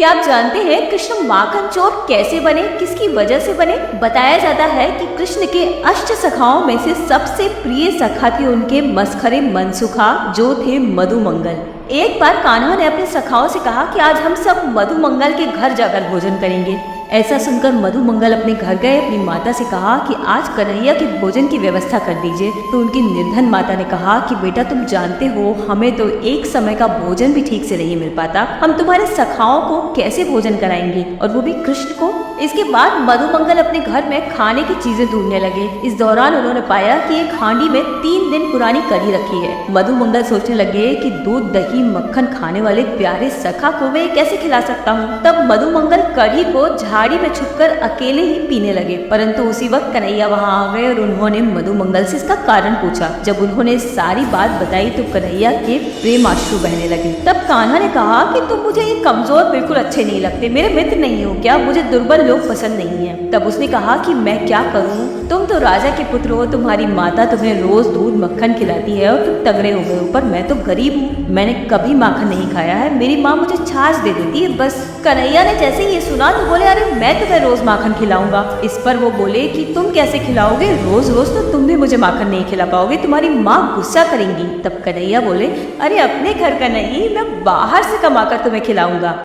क्या आप जानते हैं कृष्ण माखन चोर कैसे बने, किसकी वजह से बने? बताया जाता है कि कृष्ण के अष्ट सखाओं में से सबसे प्रिय सखा थे उनके मस्खरे मनसुखा, जो थे मधुमंगल। एक बार कान्हा ने अपने सखाओं से कहा कि आज हम सब मधुमंगल के घर जाकर भोजन करेंगे। ऐसा सुनकर मधुमंगल अपने घर गए, अपनी माता से कहा कि आज कन्हैया के भोजन की व्यवस्था कर दीजिए। तो उनकी निर्धन माता ने कहा कि बेटा, तुम जानते हो हमें तो एक समय का भोजन भी ठीक से नहीं मिल पाता, हम तुम्हारे सखाओं को कैसे भोजन कराएंगे, और वो भी कृष्ण को। इसके बाद मधुमंगल अपने घर में खाने की चीजें ढूंढने लगे। इस दौरान उन्होंने पाया कि एक हांडी में 3 दिन पुरानी कढ़ी रखी है। मधुमंगल सोचने लगे कि दूध दही मक्खन खाने वाले प्यारे सखा को मैं कैसे खिला सकता हूँ। तब मधुमंगल कढ़ी को झाड़ी में छुपकर अकेले ही पीने लगे, परंतु उसी वक्त कन्हैया वहां आ गए और उन्होंने मधुमंगल से इसका कारण पूछा। जब उन्होंने सारी बात बताई तो कन्हैया के प्रेमाश्रु बहने लगे। तब कान्हा ने कहा कि तुम मुझे ये कमजोर बिल्कुल अच्छे नहीं लगते, मेरे मित्र नहीं हो क्या? मुझे दुर्बल लोग पसंद नहीं है। तब उसने कहा कि मैं क्या करूं, तुम तो राजा के पुत्र हो, तुम्हारी माता तुम्हें रोज दूध मक्खन खिलाती है और तुम तगड़े हो गए हो, पर मैं तो गरीब हूँ, मैंने कभी माखन नहीं खाया है, मेरी माँ मुझे छाछ दे देती है बस। कन्हैया ने जैसे ये सुना तो बोले, अरे मैं तुम्हें रोज माखन खिलाऊंगा। इस पर वो बोले कि तुम कैसे खिलाओगे, रोज रोज तो तुम भी मुझे माखन नहीं खिला पाओगे, तुम्हारी माँ गुस्सा करेंगी। तब कन्हैया बोले, अरे अपने घर का नहीं, मैं बाहर से कमाकर तुम्हें खिलाऊंगा।